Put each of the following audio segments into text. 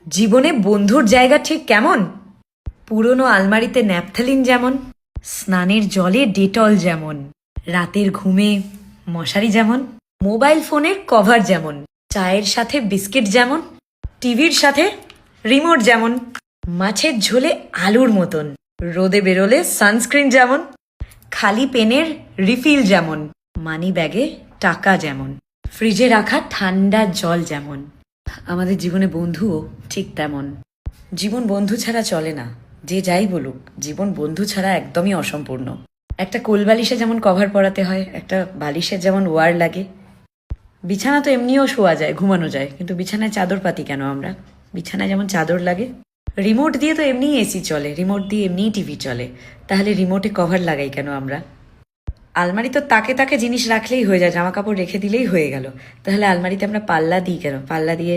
জীবনে বন্ধুর জায়গা ঠিক কেমন? পুরনো আলমারিতে ন্যাপথালিন যেমন, স্নানের জলে ডেটল যেমন, রাতের ঘুমে মশারি যেমন, মোবাইল ফোনের কভার যেমন, চায়ের সাথে বিস্কিট যেমন, টিভির সাথে রিমোট যেমন, মাছের ঝোলে আলুর মতন, রোদে বেরোলে সানস্ক্রিন যেমন, খালি পেনের রিফিল যেমন, মানি ব্যাগে টাকা যেমন, ফ্রিজে রাখা ঠান্ডা জল যেমন, আমাদের জীবনে বন্ধুও ঠিক তেমন। জীবন বন্ধু ছাড়া চলে না। যে যাই বলুক, জীবন বন্ধু ছাড়া একদমই অসম্পূর্ণ। একটা কোল বালিশে যেমন কভার পরাতে হয়, একটা বালিশের যেমন ওয়ার লাগে। বিছানা তো এমনিও শোয়া যায়, ঘুমানো যায়, কিন্তু বিছানায় চাদর পাতি কেন আমরা? বিছানায় যেমন চাদর লাগে। রিমোট দিয়ে তো এমনিই এসি চলে, রিমোট দিয়ে এমনিই টিভি চলে, তাহলে রিমোটে কভার লাগাই কেন আমরা? আলমারি তো তাকে তাকে জিনিস রাখলেই হয়ে যায়, জামা কাপড় রেখে দিলেই হয়ে গেল। তাহলে আলমারিতে আমরা পাল্লা দিই কেন? পাল্লা দিয়ে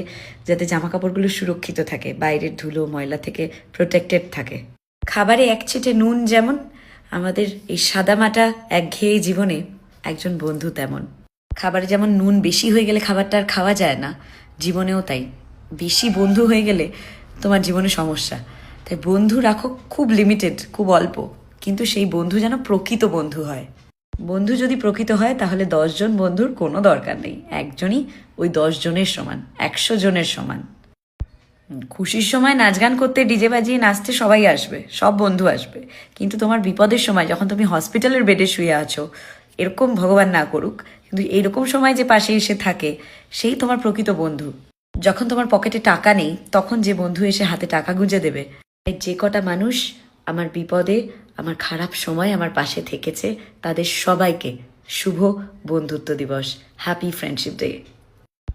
যাতে জামা কাপড়গুলো সুরক্ষিত থাকে, বাইরের ধুলো ময়লা থেকে প্রোটেক্টেড থাকে। খাবারে এক ছিটে নুন যেমন, আমাদের এই সাদামাটা একঘেয়ে জীবনে একজন বন্ধু তেমন। খাবারে যেমন নুন বেশি হয়ে গেলে খাবারটা আর খাওয়া যায় না, জীবনেও তাই। বেশি বন্ধু হয়ে গেলে তোমার জীবনে সমস্যা। তাই বন্ধু রাখো খুব লিমিটেড, খুব অল্প, কিন্তু সেই বন্ধু যেন প্রকৃত বন্ধু হয়। বন্ধু যদি প্রকৃত হয় তাহলে 10 জন বন্ধুর কোনো দরকার নেই, একজনই ওই 10 জনের সমান, 100 জনের সমান। খুশির সময় নাচ গান করতে, ডিজে বাজিয়ে নাচতে সবাই আসবে, সব বন্ধু আসবে, কিন্তু তোমার বিপদের সময় যখন তুমি হসপিটালের বেডে শুয়ে আছো, এরকম ভগবান না করুক, কিন্তু এইরকম সময় যে পাশে এসে থাকে, সেই তোমার প্রকৃত বন্ধু। যখন তোমার পকেটে টাকা নেই, তখন যে বন্ধু এসে হাতে টাকা গুঁজে দেবে। তাই যে কটা মানুষ আমার বিপদে, আমার খারাপ সময় আমার পাশে থেকেছে, তাদের সবাইকে শুভ বন্ধুত্ব দিবস, হ্যাপি ফ্রেন্ডশিপ ডে।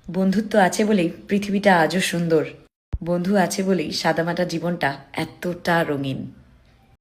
বন্ধুত্ব আছে বলেই পৃথিবীটা আজও সুন্দর। বন্ধু আছে বলেই সাদামাটা জীবনটা এতটা রঙিন।